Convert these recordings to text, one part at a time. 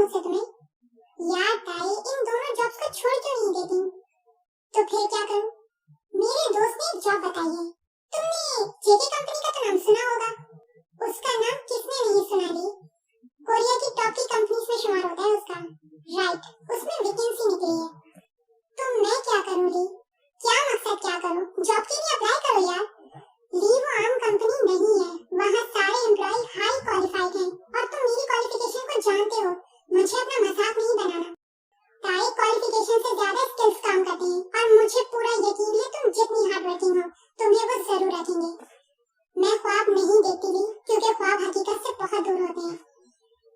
मुझसे तुम्हें? यार ताई, इन दोनों जॉब्स को छोड़ क्यों नहीं देती? तो फिर क्या करूं? मेरे दोस्त ने एक जॉब बताई है। तुमने जेके कंपनी का तो नाम सुना होगा। उसका नाम किसने नहीं सुना ली? कोरिया की टॉप की कंपनीज में शुमार होता है उसका। राइट, उसमें वैकेंसी निकली है। तो मैं क्या करूं ली? क्या मकसद क्या करूं? जॉब के लिए अप्लाई करो यार। ली वो आम कंपनी नहीं है, वहाँ सारे एम्प्लॉय हाई क्वालिफाइड हैं और तुम मेरी क्वालिफिकेशन को जानते हो। मुझे अपना मजाक नहीं बनाना। ताई, क्वालिफिकेशन से ज्यादा स्किल्स काम करते हैं और मुझे पूरा यकीन है तुम जितनी हार्ड वर्किंग हो तुम्हें वो जरूर रखेंगे। मैं ख्वाब नहीं देखती ली, क्योंकि ख्वाब हकीकत से बहुत दूर होते हैं।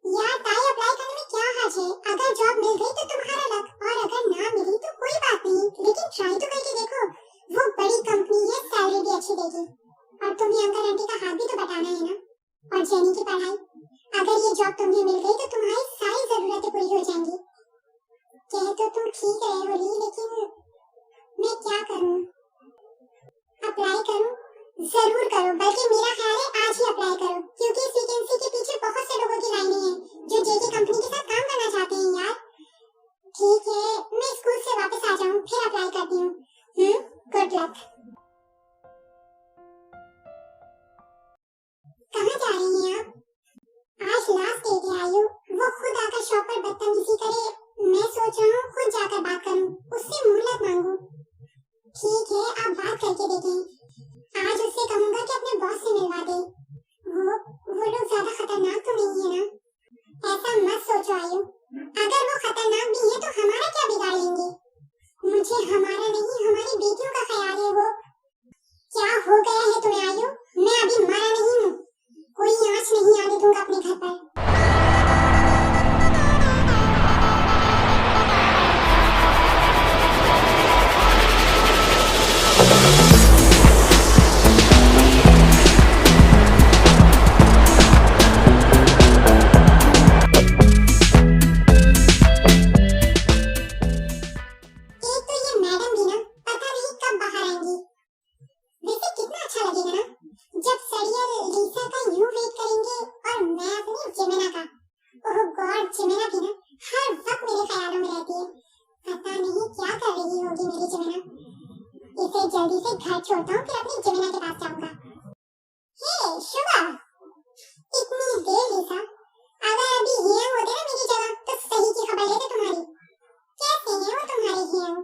यार ताई, अप्लाई करने में क्या हर्ज है? अगर जॉब मिल गई तो तुम्हारा लक, और अगर ना मिली तो कोई बात नहीं, लेकिन ट्राई तो करके देखो। वो बड़ी कंपनी है, सैलरी भी अच्छी देगी और तुम्हें अंकल आंटी का हाथ भी तो बटाना है ना। और जेनी की पढ़ाई, अगर ये जॉब तुम्हें मिल गई तो तुम्हारी सारी जरूरतें पूरी हो जाएंगी। कह तो तुम ठीक रहे हो ली, लेकिन मैं क्या करूं? अप्लाई करूं? जरूर करो, बल्कि मेरा ख्याल है आज ही अप्लाई करो, क्योंकि इस वैकेंसी के पीछे बहुत से लोगों की लाइनें हैं जो जेके कंपनी के साथ काम करना चाहते हैं यार। ठीक है, मैं स्कूल से वापस आ जाऊं फिर अप्लाई करती हूँ। Good luck. कहाँ जा रही हैं आप? आज लास्ट डे है आयु, वो खुद आकर शॉप पर बदतमीजी करे। मैं सोच रहा हूँ खुद जाकर बात करूँ, उससे मोहलत मांगू। ठीक है, आप बात करके देखें। आज उससे कहूँगा कि अपने बॉस से मिलवा दे। वो लोग ज्यादा खतरनाक तो नहीं है ना? ऐसा मत सोचो आयु, अगर वो खतरनाक भी है तो हमारा क्या बिगाड़ लेंगे? मुझे हमारा नहीं, हमारी बेटियों का ख्याल है। वो क्या हो गया है तुम्हें आयु? मैं अभी मरा नहीं हूँ, कोई आँच नहीं आने दूंगा अपने घर पर। जल्दी से घर छोड़ता हूँ, फिर अपनी जमीना के पास जाऊंगा। हे शुभा, इतनी देर लिसा, अगर अभी हियांग होते ना मेरी जगह तो सही की खबर लेते तुम्हारी। कैसे हैं वो तुम्हारे हियांग?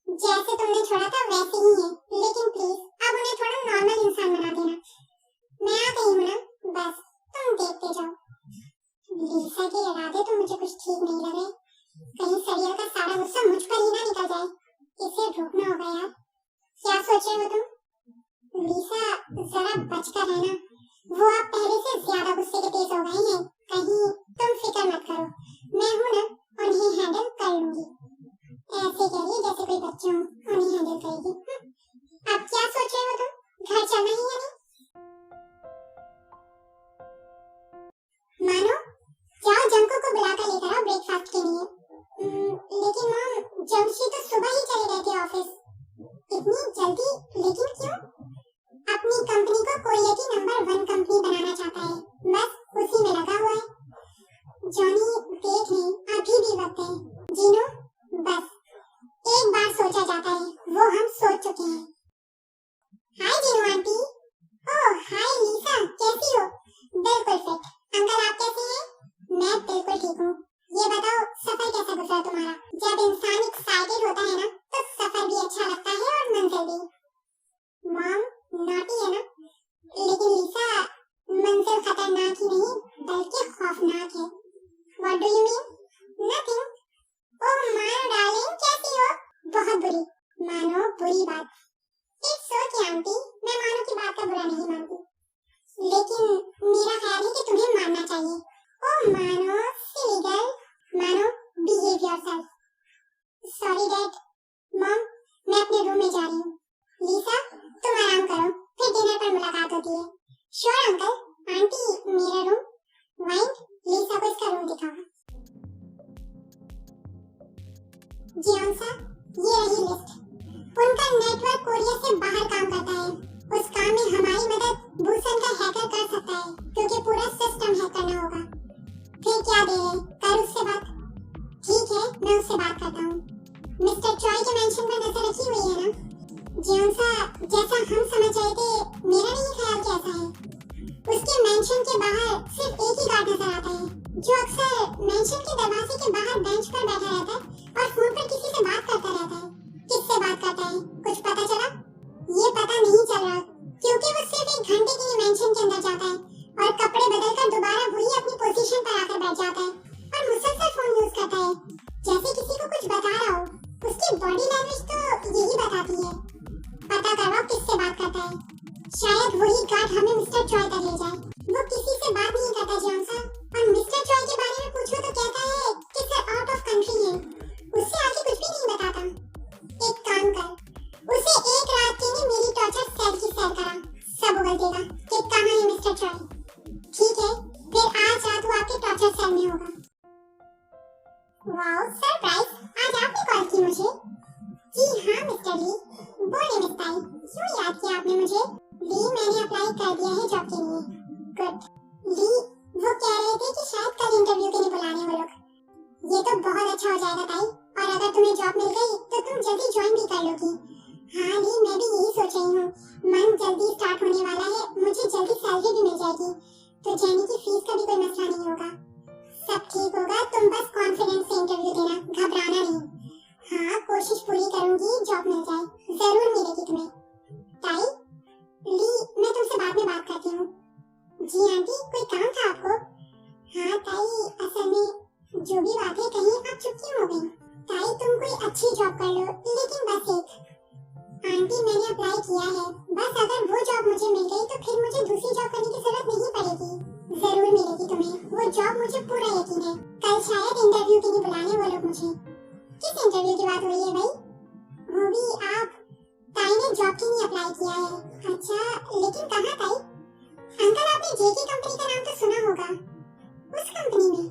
जैसे तुमने छोड़ा था वैसे ही हैं, लेकिन प्लीज अब उन्हें थोड़ा नॉर्मल इंसान बना देना। मैं आ गई हूँ ना, बस तुम देखते जाओ। लिसा के इरादे तो मुझे कुछ ठीक नहीं लग रहे, कहीं सरिया का सारा गुस्सा मुझ पर ही ना निकल जाए। इसे रोकना होगा यार। क्या सोच रहे हो तुम? लिसा, जरा बचकर रहना, वो आप पहले से ज्यादा गुस्से के तेज हो गए हैं। कहीं तुम फिक्र मत करो, मैं हूँ ना, उन्हें हैंडल कर लूंगी। ऐसे करिए जैसे कोई बच्चे हो, उन्हें हैंडल करेगी। अब क्या सोच रहे हो तुम? घर चलना ही है नहीं? मानो जाओ, जंको को बुलाकर लेकर आओ ब्रेकफास्ट के लिए। लेकिन मॉम, जमशी तो सुबह ही चले गए थे ऑफिस। इतनी जल्दी? लेकिन क्यों? अपनी कंपनी को कोरिया की नंबर 1 कंपनी बनाना चाहता है, बस उसी में लगा हुआ है। जॉनी देख ले, अभी भी वक्त है। जीनू, बस एक बार सोचा जाता है, वो हम सोच चुके हैं। हाय जीनू आंटी। ओह हाय लिसा, कैसी हो? बिल्कुल फिट। अंकल आप कैसे हैं? मैं बिल्कुल ठीक हूँ। ये बताओ सफर कैसा गुजरा तुम्हारा? जब इंसान एक्साइटेड होता है ना तो सफर भी अच्छा लगता है और मंजिल भी। मॉम नॉटी है ना, लेकिन लिसा मंजिल खतरनाक ही नहीं बल्कि खौफनाक है। What do you mean? Nothing. Oh मानो डार्लिंग, कैसी हो? बहुत बुरी। मानो बुरी बात? इट्स ओके आंटी, मैं मानो की बात का बुरा नहीं मानती, लेकिन मेरा ख्याल है कि तुम्हें मानना चाहिए। ओह मानो सिली गर्ल, मानो behave yourself. Sorry dad. Mom, मैं अपने रूम में जा रही हूँ। लिसा तुम आराम करो, फिर डिनर पर मुलाकात होती है। Sure uncle. आंटी मेरा रूम। वाइन, लिसा को इसका रूम दिखाओ। जियोंसा, ये रही लिस्ट। उनका नेटवर्क कोरिया से बाहर काम करता है। उस काम में हमारी मदद बूसन का हैकर कर सकता है, क्योंकि पूरा सिस्टम हैक करना होगा। फिर क्या देर है, कर उससे बात। उससे बात करता हूँ। मिस्टर चॉय के मेंशन पर नजर रखी हुई है ना? जियोंसा, जैसा हम समझ रहे थे, मेरा नहीं ख्याल कि ऐसा है। उसके मेंशन के बाहर सिर्फ एक ही गार्ड नजर आता है, जो अक्सर मेंशन के दरवाजे के बाहर बेंच पर बैठा रहता है और फोन पर किसी से बात करता रहता है। किससे बात करता है, कुछ पता चला? ये पता नहीं चल रहा, क्योंकि वो सिर्फ एक घंटे के लिए मेंशन के अंदर जाता है और कपड़े बदलकर दोबारा वही अपनी पोजीशन पर आकर बैठ जाता है और मुसलसल फोन यूज करता है, जैसे किसी को कुछ बता रहा हो। उसकी बॉडी लैंग्वेज तो यही बताती है। पता करवाओ किससे बात करता है, शायद वही गार्ड हमें मिस्टर चॉय तक ले जाए। वो किसी से बात नहीं करता जियोंसा, और मिस्टर चॉय के बारे में पूछो तो कहता है कि सर आउट ऑफ कंट्री है, उससे आगे कुछ भी नहीं बताता। एक काम कर, उसे एक रात के लिए मेरी टॉर्चर सेल की सैर करा, सब उगल देगा कि कहाँ है मिस्टर चॉय। ठीक है, फिर आज रात वो आपके टॉर्चर सेल में होगा। वाओ सरप्राइज, आज आपने कॉल की मुझे? जी हाँ मिस्टर ली, बोले मिस ताई, क्यों याद किया आपने मुझे? ली, मैंने अप्लाई कर दिया है जॉब के लिए। गुड। ली, वो कह रहे थे कि शायद कल इंटरव्यू के लिए बुलाने वो लोग। ये तो बहुत अच्छा हो जाएगा ताई, और अगर तुम्हें जॉब मिल गई तो तुम जल्दी ज्वाइन भी कर लोगी। हाँ ली, मैं भी यही सोच रही हूँ, मंथ जल्दी स्टार्ट होने वाला है, मुझे जल्दी सैलरी भी मिल जाएगी, तो जाने की फीस का भी कोई मसला नहीं होगा। सब ठीक होगा, तुम बस कॉन्फिडेंस से इंटरव्यू देना, घबराना नहीं। हाँ, कोशिश पूरी करूंगी, जॉब मिल जाए, जरूर मिलेगी तुम्हें। ताई, ली, मैं तुमसे बाद में बात करती हूँ। जी आंटी, कोई काम था आपको? हाँ ताई, असल में जो भी बात है कहीं आप चुप क्यों हो गई? ताई, तुम कोई अच्छी जॉब कर लो, लेकिन बस एक। आंटी, मैंने अप्लाई किया है, बस अगर वो जॉब मुझे मिल गई तो फिर मुझे दूसरी जॉब करने की जरूरत नहीं पड़ेगी। जरूर मिलेगी तुम्हें, वो जॉब मुझे पूरा यकीन है। कल शायद इंटरव्यू के लिए बुलाने वो लोग मुझे। किस इंटरव्यू की बात हो रही है भाई? वो भी आप? ताई ने जॉब के लिए अप्लाई किया है। अच्छा, लेकिन कहाँ ताई? अंकल, आपने जेके कंपनी का नाम तो सुना होगा, उस कंपनी में।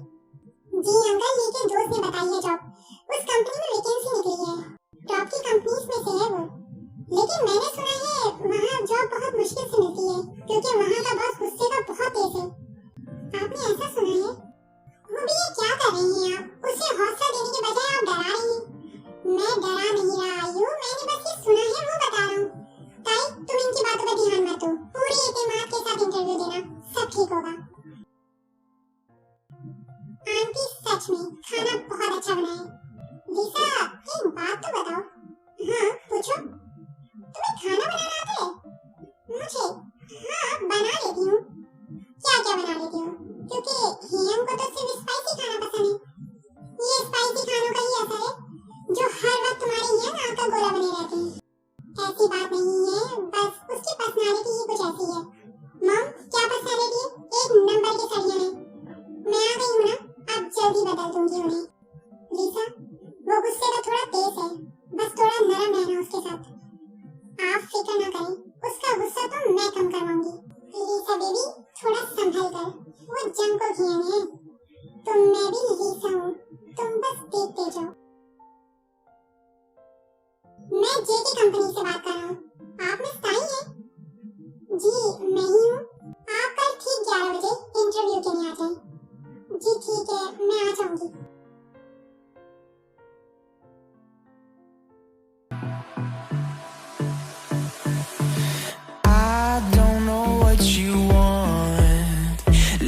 जी अंकल, ली के दोस्त ने बताई है जॉब, उस कंपनी में वैकेंसी निकली है, टॉप की कंपनीज में से है वो। लेकिन मैंने सुना है वहाँ जॉब बहुत मुश्किल से मिलती है, क्योंकि वहाँ का बॉस गुस्से का बहुत तेज है। आपने ऐसा सुना है? वो भी ये क्या कर रही हैं आप? उसे हौसला देने के बजाय आप डरा रही हैं। मैं डरा नहीं रहा आयु, मैंने बस ये सुना है वो बता रहा हूँ। ताई, तुम इनकी बातों पर ध्यान मत दो, पूरी एतमाद के साथ इंटरव्यू देना, सब ठीक होगा। आंटी, सच में खाना बहुत अच्छा बना है। लिसा, एक बात तो बताओ। हाँ पूछो। तुम्हें खाना बनाना आता है? मुझे? हाँ, बना लेती हूँ। क्या क्या बना लेती हूँ? क्योंकि हियम को तो सिर्फ स्पाइसी खाना पसंद है। ये स्पाइसी खानों का ही असर है जो हर वक्त तुम्हारे ये नाक का गोला बने रहते हैं। ऐसी बात नहीं है, बस उसकी पर्सनालिटी ही कुछ ऐसी है। मॉम, क्या पर्सनालिटी है? एक नंबर के सड़ियां हैं। मैं आ गई हूँ ना, अब जल्दी बदल दूंगी उन्हें। लिसा, वो गुस्से का थोड़ा तेज है, बस थोड़ा नरम रहना उसके साथ। आप फिक्र न करें, उसका गुस्सा तो मैं कम करवाऊंगी। लिसा बेबी, थोड़ा संभल कर, वो जंग को खियाने हैं। तुम मैं भी लिसा हूँ, तुम बस देखते जाओ। मैं जेके कंपनी से बात कर रहा हूँ, आप मिस ताई हैं? जी मैं ही हूँ। आप कल ठीक 11 बजे इंटरव्यू के लिए आ जाएं। जी ठीक है, मैं आ जाऊंगी।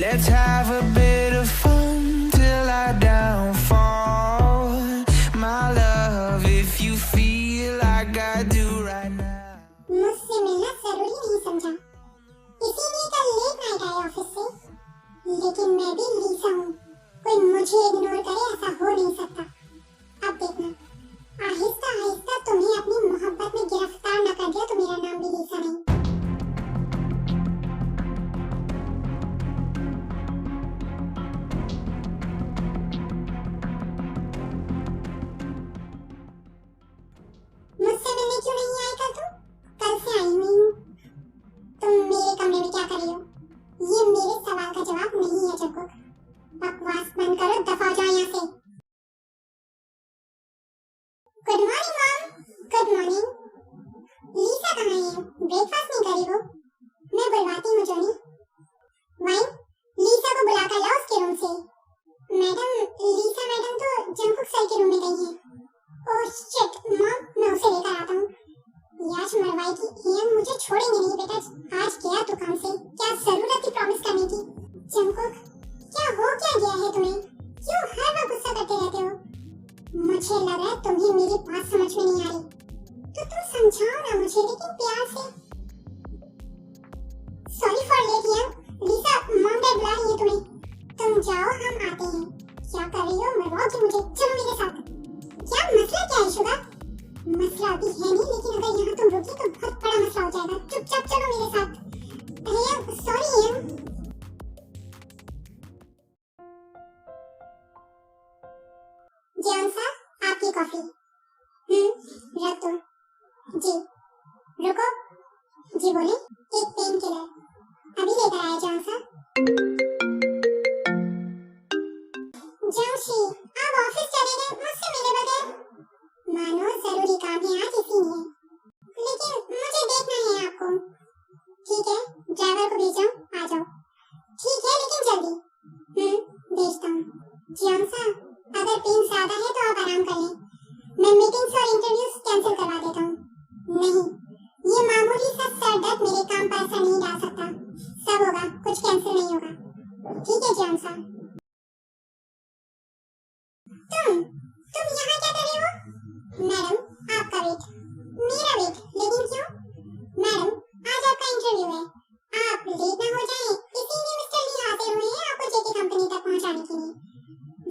Let's have a bit of fun till I downfall, my love, if you feel like I do right now. मुझसे मिलना जरूरी नहीं समझा, इसीलिए कल लेट नाइट आए ऑफिस से। लेकिन मैं भी लीसा हूँ, कोई मुझे इग्नोर करे ऐसा हो नहीं सकता। अब देखना, आहिस्ता आहिस्ता तुम्हें अपनी मोहब्बत में गिरफ्तार न कर दिया तो मेरा नाम भी लीसा नहीं। मुझसे मिलने क्यों नहीं आए कल तुम? कल से आई हुई हूँ। तुम मेरे कमरे में क्या कर रही हो? ये मेरे सवाल का जवाब नहीं है जग्गू। बकवास बंद करो, दफा हो जाओ लीसा मैडम तो जंकुक सर के रूम में गई हैं। ओह शिट मॉम, मैं उसे लेकर आता हूँ। याश मरवाई की हियंग मुझे छोड़ेंगे नहीं बेटा। आज गया तो काम से, क्या जरूरत थी प्रॉमिस करने की। जंकुक क्या हो क्या गया है तुम्हें, क्यों हर बार गुस्सा करते रहते हो। मुझे लग रहा है तुम्हें मेरी बात समझ में नहीं आ रही, तो तुम समझाओ ना मुझे, लेकिन प्यार से। सॉरी फॉर लेट हियंग, लीसा मॉम डैड बुला रही है तुम्हें। तुम जाओ हम आते हैं। क्या कर रही हो, मरवाओगी मुझे, चलो मेरे साथ। क्या मसला क्या है शुगा। मसला अभी है नहीं, लेकिन अगर यहाँ तुम रुकी तो बहुत बड़ा मसला हो जाएगा। चुपचाप चलो मेरे साथ। हियंग सॉरी हियंग। जियोंसा आपकी कॉफी। रख दो। जी रुको। जी बोले। एक पेन किलर अभी लेकर आया जियोंसा। जोशी आप ऑफिस चले गए मुझसे मिले बगैर। मानो जरूरी काम है आज इसीलिए, लेकिन मुझे देखना है आपको। ठीक है ड्राइवर को भेजो, आ जाओ। ठीक है लेकिन जल्दी। भेजता हूँ। जियोंसा अगर पेन ज्यादा है तो आप आराम कर लें, मैं मीटिंग्स और इंटरव्यूज कैंसिल करवा देता हूँ। नहीं, ये मामूली सा सर दर्द मेरे काम पर असर नहीं डाल सकता। सब होगा, कुछ कैंसिल नहीं होगा। ठीक है जियोंसा। तुम यहाँ क्या कर रहे हो? मैडम आपका वेट। मेरा वेट? लेकिन क्यों? मैडम आज आपका इंटरव्यू है, आप लेट ना हो जाएं, इसीलिए मिस्टर ली हाजिर हुए हैं आपको जेके कंपनी तक पहुँचाने के लिए।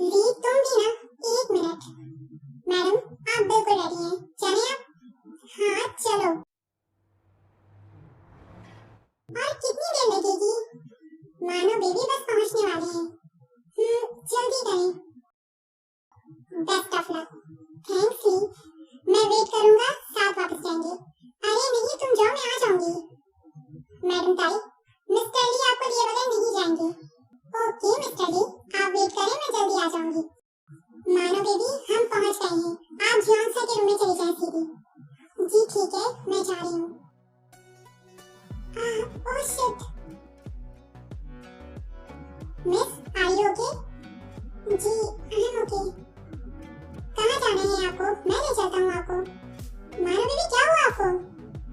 ली तुम भी ना, एक मिनट। मैडम आप बिल्कुल रेडी हैं, चलें आप? हाँ चलो। और कितनी देर लगेगी? मानो बेबी बस पहुंचने वाली है। जल्दी करें। Best of luck. थैंक्स ली, मैं वेट करूंगा, साथ वापस जाएंगे। अरे नहीं तुम जाओ, मैं आ जाऊंगी। मैडम ताई, मिस्टर ली आपको लिए बगैर नहीं जाएंगे। ओके मिस्टर ली, आप वेट करें, मैं जल्दी आ जाऊंगी। मानो बेबी हम पहुंच गए हैं, आप जियोंसा के रूम में चली जाएं सीधी। जी ठीक है, मैं जा रही हूँ। Oh shit. Miss are you okay? जी आई एम ओके। कहाँ जाना है आपको? मैं ले चलता हूँ आपको। मानो बेबी क्या हुआ आपको?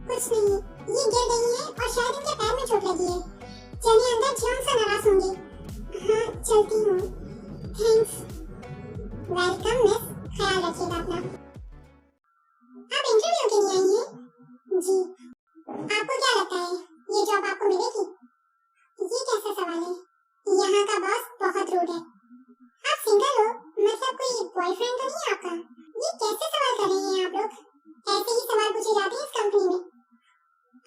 कुछ नहीं, ये गिर गई है और शायद इनके पैर में चोट लगी है। चलिए अंदर, जियोंसा नाराज होंगी। हाँ चलती हूँ। थैंक्स। वेलकम मिस, ख्याल रखिएगा अपना। आप इंटरव्यू के लिए आई हैं? जी। आपको क्या लगता है ये जॉब आपको मिलेगी? ये कैसा सवाल है, यहाँ का बॉस बहुत रूड है। आप सिंगल हो, मतलब कोई बॉयफ्रेंड तो नहीं आपका? ये कैसे सवाल कर रहे हैं आप लोग? ऐसे ही सवाल पूछे जाते हैं इस कंपनी में।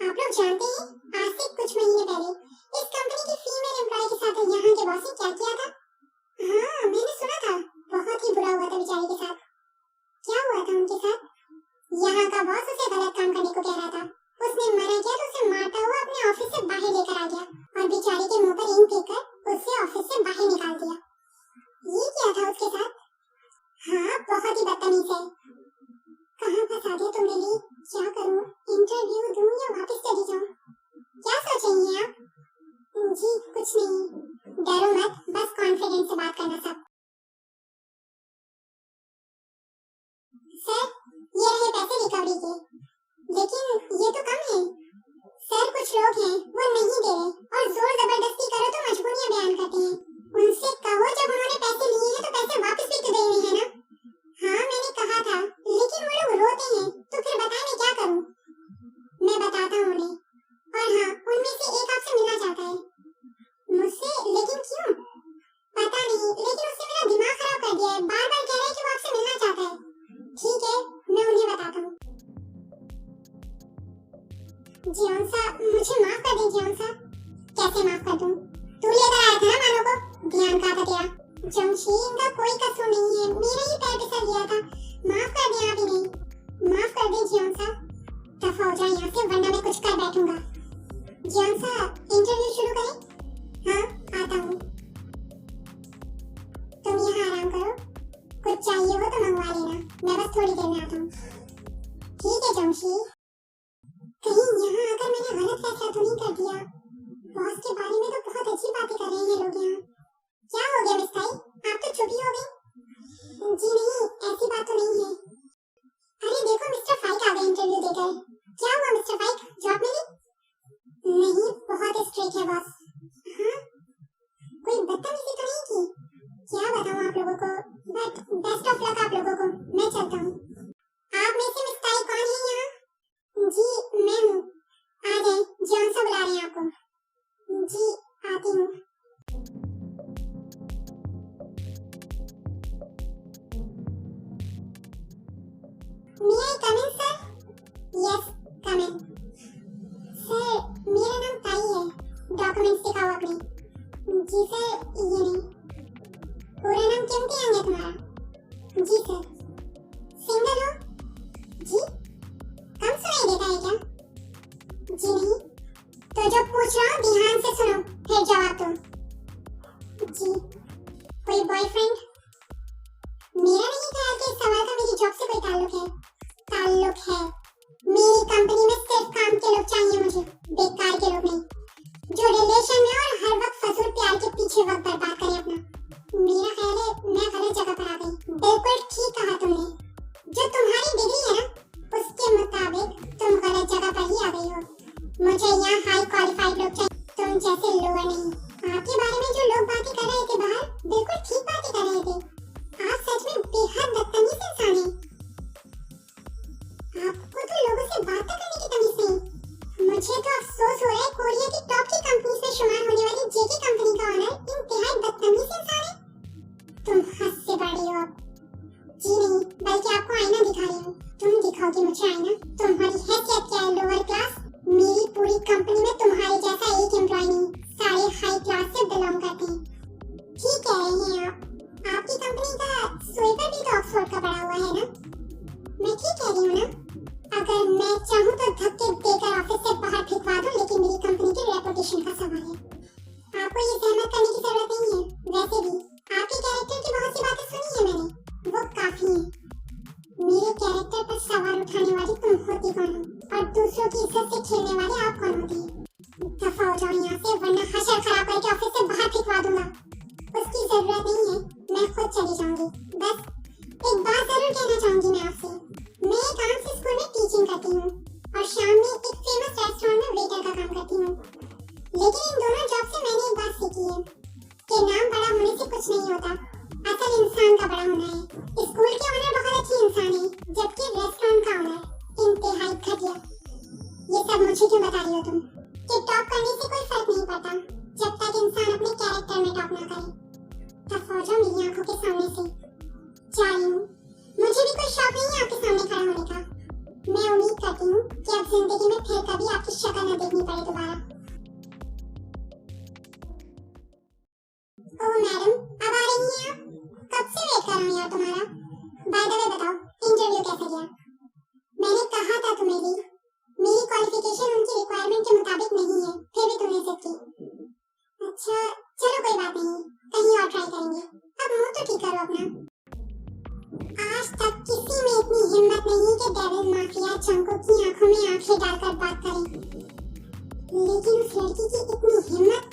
आप लोग जानते हैं आज से कुछ महीने पहले इस कंपनी की फीमेल एम्प्लॉय के साथ यहाँ के बॉस ने क्या किया था? हाँ मैंने सुना था, बहुत ही बुरा हुआ था बेचारी के साथ। क्या हुआ था उनके साथ? यहाँ का बॉस उसे गलत काम करने को कह रहा था, उसने मना किया तो उसे मारता हुआ अपने ऑफिस से बाहर लेकर आ गया और बेचारी के मुंह पर इंक फेंककर उसे ऑफिस से बाहर निकाल दिया। ये क्या था उसके साथ? हाँ बहुत ही बदतमीज है। कहाँ फंसा दिया तुमने ली? क्या करूँ, इंटरव्यू दूँ या वापस चली जाऊँ? क्या सोच रही हैं आप? जी कुछ नहीं, डरो मत, बस कॉन्फिडेंस से बात करना सब। सर ये रहे पैसे रिकवरी के, लेकिन ये तो कम है। सर कुछ लोग हैं वो नहीं दे रहे और जोर जबरदस्ती करो तो मजबूरियां बयान करते हैं। उनसे कहो जब उन्होंने पैसे लिए हैं तो पैसे वापस भी तो देने हैं ना। हाँ मैंने कहा था, लेकिन वो लोग रोते हैं, तो फिर बताएं मैं क्या करूँ? मैं बताता हूँ उन्हें। और हाँ उनमें से एक आपसे मिलना चाहता है। मुझसे? लेकिन क्यों? पता नहीं, लेकिन उसने मेरा दिमाग खराब कर दिया है, बार बार कह रहा है कि वो आपसे मिलना चाहता है। ठीक है मैं उन्हें बताता हूँ। जियोंसा मुझे माफ कर दे। जियोंसा कैसे माफ कर दूँ? तू लेकर आया था ना मानो को, ध्यान कहाँ था तेरा? जोशी इनका कोई कसूर नहीं है, मेरा ही पैर फिसल गया था। माफ कर दे आप इन्हें, माफ कर दे जियोंसा। दफा हो जाए यहाँ से वरना मैं कुछ कर बैठूंगा। जियोंसा इंटरव्यू शुरू करें? हाँ आता हूँ। तुम यहाँ आराम करो, कुछ चाहिए हो तो मंगवा लेना, मैं बस थोड़ी देर में आता हूँ। ठीक है जोशी। कहीं यहाँ आकर मैंने गलत फैसला तो नहीं कर दिया? बॉस के बारे में तो बहुत अच्छी बातें कर रहे हैं लोग यहाँ। क्या हो गया मिस ताई, आप तो चुप ही हो गई? इंतजाम है तुम्हारा? जी सर। सिंगल हो? जी। कम सुनाई देता है क्या? जी नहीं। तो जो पूछ रहा हूँ ध्यान से सुनो, फिर जवाब दो। जी। कोई बॉयफ्रेंड? मेरा नहीं ख्याल कि इस सवाल का मेरी जॉब से कोई ताल्लुक है। ताल्लुक है। मेरी कंपनी में सिर्फ काम के लोग चाहिए मुझे, बेकार के लोग नहीं, जो रिलेशन में और हर वक्त फजूल प्यार के पीछे वक्त बर्बाद करें अपना। मेरा ख्याल है मैं गलत जगह पर आ गई। बिल्कुल ठीक कहा तुमने। जो तुम्हारी डिग्री है ना, उसके मुताबिक तुम गलत जगह पर ही आ गई हो। मुझे यहाँ हाई क्वालिफाइड लोग चाहिए, तुम जैसे लोअर नहीं। आपके बारे में जो लोग बातें कर रहे थे बाहर, बिल्कुल ठीक बातें कर रहे थे। आप सच में बेहद बदतमीज इंसान हैं। आपको तो लोगों से बात करने की तमीज नहीं। मुझे तो अफसोस हो रहा है, कोरिया की टॉप की कंपनी में शुमार होने वाली जेके कंपनी का ओनर इंतहाई बदतमीज इंसान है। तुम हद से बड़ी हो अब। जी नहीं, बल्कि आपको आईना दिखा रही हूँ। तुम दिखाओगे मुझे आईना? तुम्हारी हैसियत क्या है, लोअर क्लास? मेरी पूरी कंपनी में तुम्हारे जैसा एक एम्प्लॉय नहीं, सारे हाई क्लास से बिलोंग करते हैं। ठीक कह रहे हैं आप। आपकी कंपनी का स्वेटर भी तो ऑक्सफोर्ड का पड़ा हुआ है ना? मैं ठीक कह रही हूँ ना? अगर मैं चाहूँ तो धक्के देकर ऑफिस से बाहर फेंकवा दूँ, लेकिन मेरी कंपनी की रेपुटेशन का सवाल है। आपको ये सहमत करने की जरूरत नहीं है। वैसे भी आपके कैरेक्टर की बहुत सी बातें सुनी है मैंने, वो काफी है। मेरे कैरेक्टर पर सवाल उठाने वाली तुम होती कौन हो, और दूसरों की इज्जत से खेलने वाले आप कौन होती हैं? दफा हो जाओ यहाँ से, वरना हशर खराब करके ऑफिस से बाहर फेंकवा दूंगा। उसकी जरूरत नहीं है, मैं खुद चली जाऊंगी। बस एक बात जरूर कहना चाहूंगी मैं आपसे। मैं एक आर्ट स्कूल में टीचिंग करती हूँ और शाम में एक फेमस रेस्टोरेंट में वेटर का काम करती हूँ। लेकिन इन दोनों जॉब से मैंने एक बात सीखी है कि नाम बड़ा होने से कुछ नहीं होता, असल इंसान का बड़ा होना है। स्कूल के ओनर बहुत अच्छी इंसान है, जबकि रेस्टोरेंट का ओनर इंतहाई घटिया। ये सब मुझे क्यों बता रही हो तुम? कि टॉप करने से कोई फर्क नहीं पड़ता जब तक इंसान अपने कैरेक्टर में टॉप ना करे। तब हो जाओ मेरी आंखों के सामने से। जा रही हूँ। मुझे भी कोई शौक नहीं है आपके सामने खड़ा होने का। मैं उम्मीद करती हूँ कि अब जिंदगी में फिर कभी आपकी शक्ल न देखनी पड़े दोबारा। ओह मैडम, अब आ रही हैं आप? कब से वेट कर रहा हूँ यार तुम्हारा। बाय द वे बताओ, इंटरव्यू कैसा गया? मैंने कहा था तुम्हें भी, मेरी क्वालिफिकेशन उनकी रिक्वायरमेंट के मुताबिक नहीं है, फिर भी तुमने एक्सेप्ट की। अच्छा चलो कोई बात नहीं, कहीं और ट्राई करेंगे। अब मुंह तो ठीक करो अपना। आज तक किसी में इतनी हिम्मत नहीं कि डेविल माफिया चंको की आंखों में आंखें डालकर बात करें, लेकिन उस लड़की की इतनी हिम्मत।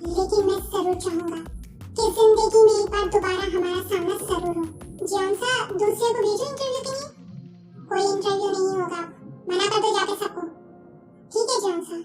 लेकिन मैं जरूर चाहूंगा कि जिंदगी में एक बार दोबारा हमारा सामना जरूर हो। जॉनसा, दूसरे को भेजो इंटरव्यू के लिए। कोई इंटरव्यू नहीं होगा, मना कर दो जाके सबको। ठीक है जॉनसा।